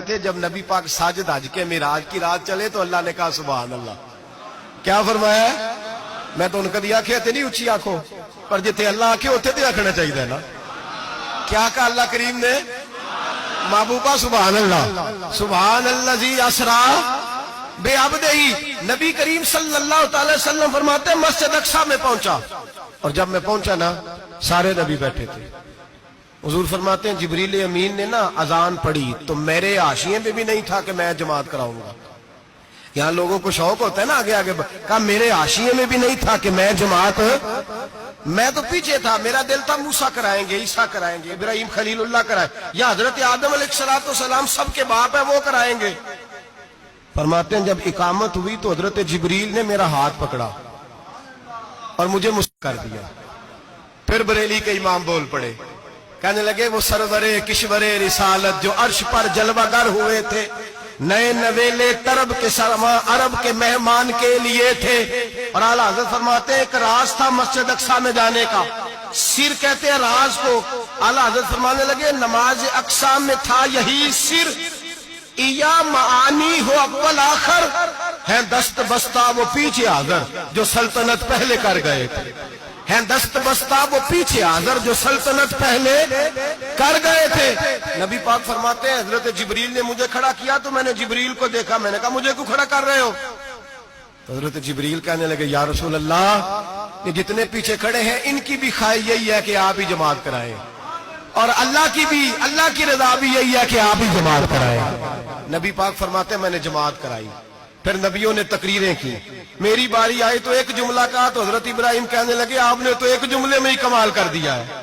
تھے جب نبی پاک ساجد حج کے معراج کی رات چلے تو اللہ نے کہا سبحان اللہ. کیا فرمایا ہے؟ میں تو ان کا دیا کہ نہیں اچھی آنکھوں پر جتنے اللہ آنکھیں ہوتے تھے آنکھنا چاہیے نا. کیا کہا اللہ کریم نے؟ محبوبہ سبحان اللہ. سبحان الذی اسرا بعبدہ. نبی کریم صلی اللہ تعالی وسلم فرماتے ہیں مسجد اقصی میں پہنچا اور جب میں پہنچا نا سارے نبی بیٹھے تھے. حضور فرماتے ہیں جبریل امین نے نا اذان پڑھی تو میرے حاشیے میں بھی نہیں تھا کہ میں جماعت کراؤں گا. یہاں لوگوں کو شوق ہوتا ہے نا آگے آگے کہا میرے حاشیے میں بھی نہیں تھا کہ میں جماعت. میں تو پیچھے تھا, میرا دل تھا موسیٰ کرائیں گے, عیسیٰ کرائیں گے, ابراہیم خلیل اللہ کرائیں یا حضرت آدم علیہ السلام سب کے باپ ہے وہ کرائیں گے. فرماتے ہیں جب اقامت ہوئی تو حضرت جبریل نے میرا ہاتھ پکڑا اور مجھے مسکر کر دیا. پھر بریلی کے امام بول پڑے, کہنے لگے وہ سرور کشور رسالت جو عرش پر جلوہ گر ہوئے تھے, نئے نویلے طرب کے سرما عرب کے مہمان کے لیے تھے. اور اعلیٰ حضرت فرماتے ہیں ایک راز تھا مسجد اقصی میں جانے کا, سر کہتے ہیں راز کو. اعلیٰ حضرت فرمانے لگے نماز اقصی میں تھا یہی سر, یا معانی ہو اول آخر ہیں دست بستہ وہ پیچھے حاضر جو سلطنت پہلے کر گئے تھے. ہیں دست بستہ وہ پیچھے حاضر جو سلطنت پہلے کر گئے تھے. نبی پاک فرماتے ہیں حضرت جبریل نے مجھے کھڑا کیا تو میں نے جبریل کو دیکھا, میں نے کہا مجھے کیوں کھڑا کر رہے ہو؟ حضرت جبریل کہنے لگے یا رسول اللہ یہ جتنے پیچھے کھڑے ہیں ان کی بھی خواہش یہی ہے کہ آپ ہی جماعت کرائیں, اور اللہ کی رضا بھی یہی ہے کہ آپ ہی جماعت کرائیں. نبی پاک فرماتے ہیں میں نے جماعت کرائی. پھر نبیوں نے تقریریں کی, میری باری آئی تو ایک جملہ کہا تو حضرت ابراہیم کہنے لگے آپ نے تو ایک جملے میں ہی کمال کر دیا ہے.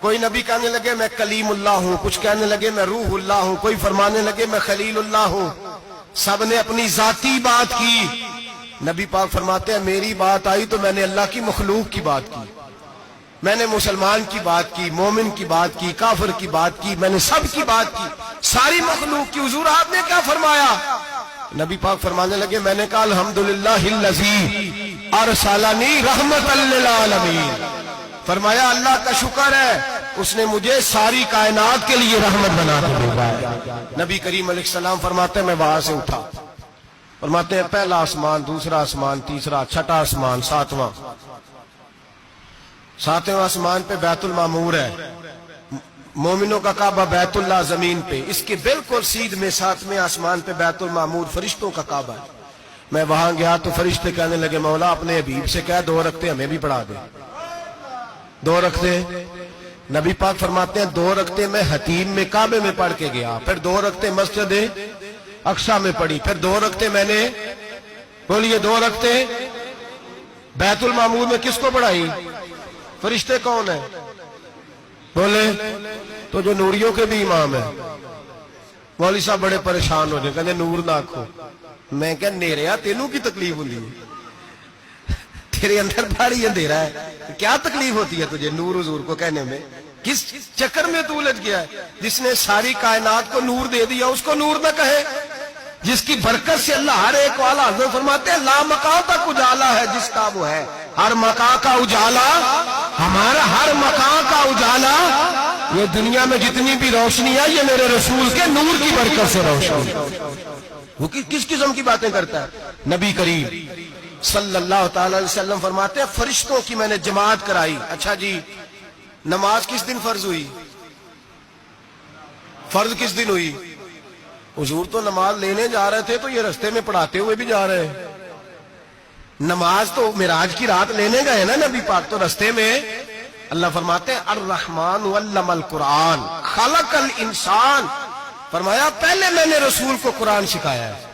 کوئی نبی کہنے لگے میں کلیم اللہ ہوں, کچھ کہنے لگے میں روح اللہ ہوں, کوئی فرمانے لگے میں خلیل اللہ ہوں. سب نے اپنی ذاتی بات کی. نبی پاک فرماتے ہیں میری بات آئی تو میں نے اللہ کی مخلوق کی بات کی, میں نے مسلمان کی بات کی, مومن کی بات کی, کافر کی بات کی, میں نے سب کی بات کی, ساری مخلوق کی. حضور آپ نے کیا فرمایا؟ نبی پاک فرمانے لگے میں نے کہا الحمدللہ الذی ارسلنی رحمت للعالمین. فرمایا اللہ کا شکر ہے اس نے مجھے ساری کائنات کے لیے رحمت بنا کے بھیجا ہے. نبی کریم علیہ السلام فرماتے ہیں میں وہاں سے اٹھا, فرماتے ہیں پہلا آسمان, دوسرا آسمان, تیسرا, چھٹا آسمان, ساتواں آسمان پہ بیت المعمور ہے, مومنوں کا کعبہ بیت اللہ زمین پہ, اس کے بالکل سیدھ میں ساتویں آسمان پہ بیت المعمور فرشتوں کا کعبہ ہے. میں وہاں گیا تو فرشتے کہنے لگے مولا اپنے حبیب سے کہہ 2 رکعتیں ہمیں بھی پڑھا دے. 2 رکعتیں. نبی پاک فرماتے ہیں 2 رکعتیں میں حتیم میں کعبے میں پڑھ کے گیا, پھر 2 رکعتیں مسجد اقصی میں پڑھی, پھر 2 رکعتیں میں نے بولیے 2 رکعتیں بیت المعمور میں کس کو پڑھائی؟ فرشتے کون ہیں بولے؟ تو جو نوریوں کے بھی امام ہیں. مولوی صاحب بڑے پریشان ہو جائے, کہتے نور نہ آکھو. میں کہ نیریا تینوں کی تکلیف ہوتی ہے, تیرے اندر بھاری اندھیرا ہے, کیا تکلیف ہوتی ہے تجھے نور حضور کو کہنے میں؟ کس چکر میں تو الجھ گیا ہے؟ جس نے ساری کائنات کو نور دے دیا اس کو نور نہ کہے, جس کی برکت سے اللہ ہر ایک والا. حضرت فرماتے ہیں لا مکان تک اجالا ہے جس کا وہ ہے, ہر مکان کا اجالا ہمارا, ہر مکان کا اجالا. یہ دنیا میں جتنی بھی روشنی ہے یہ میرے رسول کے نور کی برکت سے روشنی. وہ کس قسم کی باتیں کرتا ہے؟ نبی کریم صلی اللہ تعالی علیہ وسلم فرماتے ہیں فرشتوں کی میں نے جماعت کرائی. اچھا جی نماز کس دن فرض ہوئی؟ فرض کس دن ہوئی؟ حضور تو نماز لینے جا رہے تھے تو یہ رستے میں پڑھاتے ہوئے بھی جا رہے ہیں. نماز تو معراج کی رات لینے گئے نا نبی پاک, تو رستے میں اللہ فرماتے ہیں الرحمن علم القرآن خلق الانسان. فرمایا پہلے میں نے رسول کو قرآن سکھایا ہے,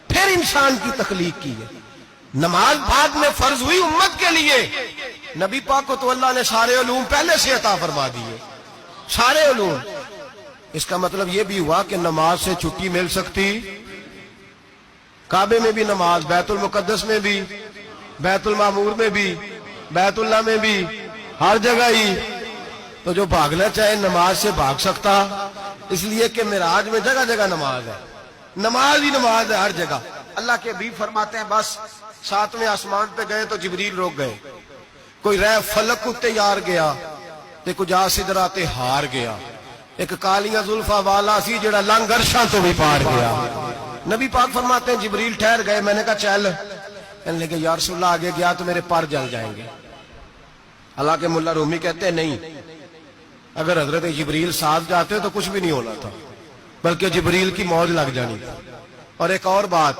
پھر انسان کی تخلیق کی ہے. نماز بعد میں فرض ہوئی امت کے لیے. نبی پاک کو تو اللہ نے سارے علوم پہلے سے عطا فرما دیے, سارے علوم. اس کا مطلب یہ بھی ہوا کہ نماز سے چھٹی مل سکتی. کعبے میں بھی نماز, بیت المقدس میں بھی, بیت المعمور میں بھی, بیت اللہ میں بھی, ہر جگہ ہی. تو جو بھاگنا چاہے نماز سے بھاگ سکتا, اس لیے کہ معراج میں جگہ جگہ نماز ہے, نماز ہی نماز ہے ہر جگہ. اللہ کے حبیب فرماتے ہیں بس 7ویں آسمان پہ گئے تو جبریل روک گئے. کوئی رہ فلک اتے یار گیا تے کجا سدرا تے ہار گیا, ایک کالیاں زلفا والا سی جڑا لنگ عرشاں تو بھی پار گیا. نبی پاک فرماتے ہیں جبریل ٹھہر گئے. میں نے کہا چل. کہنے لگے یا رسول اللہ آگے گیا تو میرے پر جل جائیں گے. حالانکہ ملا رومی کہتے ہیں نہیں, اگر حضرت جبریل ساتھ جاتے تو کچھ بھی نہیں ہونا تھا, بلکہ جبریل کی موج لگ جانی تھی. اور ایک اور بات,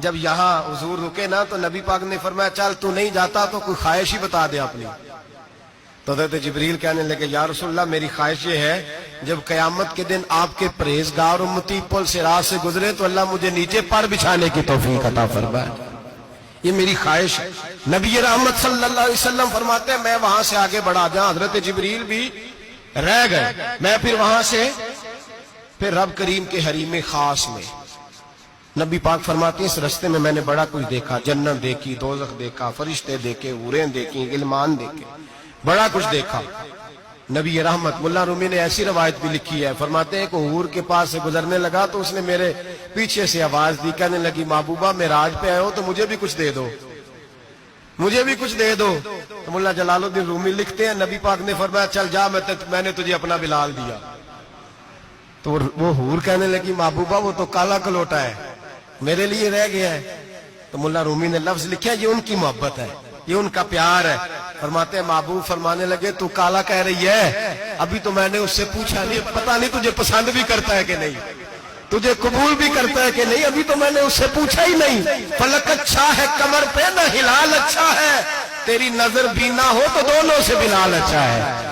جب یہاں حضور رکے نا تو نبی پاک نے فرمایا چل تو نہیں جاتا تو کوئی خواہش ہی بتا دے اپنی. تو حضرت جبریل کہنے لگے یا رسول اللہ میری خواہش یہ ہے جب قیامت کے دن آپ کے پرہیزگار امتی پل صراط سے گزرے تو اللہ مجھے نیچے پر بچھانے کی توفیق عطا فرمائے, یہ میری خواہش ہے. نبی رحمت صلی اللہ علیہ وسلم فرماتے ہیں میں وہاں سے آگے بڑھا جاؤں. حضرت جبریل بھی رہ گئے. میں پھر وہاں سے پھر رب کریم کے حریم خاص میں. نبی پاک فرماتے ہیں اس رستے میں میں نے بڑا کچھ دیکھا, جنت دیکھی, دوزخ دیکھا, فرشتے دیکھے, حوریں دیکھی, غلمان دیکھے, بڑا کچھ دیکھا. نبی رحمت ملا رومی نے ایسی روایت بھی لکھی ہے, فرماتے ہیں کہ حور کے پاس سے گزرنے لگا تو اس نے میرے پیچھے سے آواز دی, کہنے لگی محبوبہ معراج پہ آئے ہو تو مجھے بھی کچھ دے دو, مجھے بھی کچھ دے دو. تو ملا جلال الدین رومی لکھتے ہیں نبی پاک نے فرمایا چل جا میں نے تجھے اپنا بلال دیا. تو وہ حور کہنے لگی محبوبہ وہ تو کالا کلوٹا ہے, میرے لیے رہ گیا ہے. تو ملا رومی نے لفظ لکھا یہ ان کی محبت ہے, یہ ان کا پیار ہے. فرماتے ہیں محبوب فرمانے لگے تو کالا کہہ رہی ہے, ابھی تو میں نے اس سے پوچھا نہیں, پتہ نہیں تجھے پسند بھی کرتا ہے کہ نہیں, تجھے قبول بھی کرتا ہے کہ نہیں, ابھی تو میں نے اس سے پوچھا ہی نہیں. فلک اچھا ہے کمر پہ نہ ہلال اچھا ہے, تیری نظر بھی نہ ہو تو دونوں سے بلال اچھا ہے.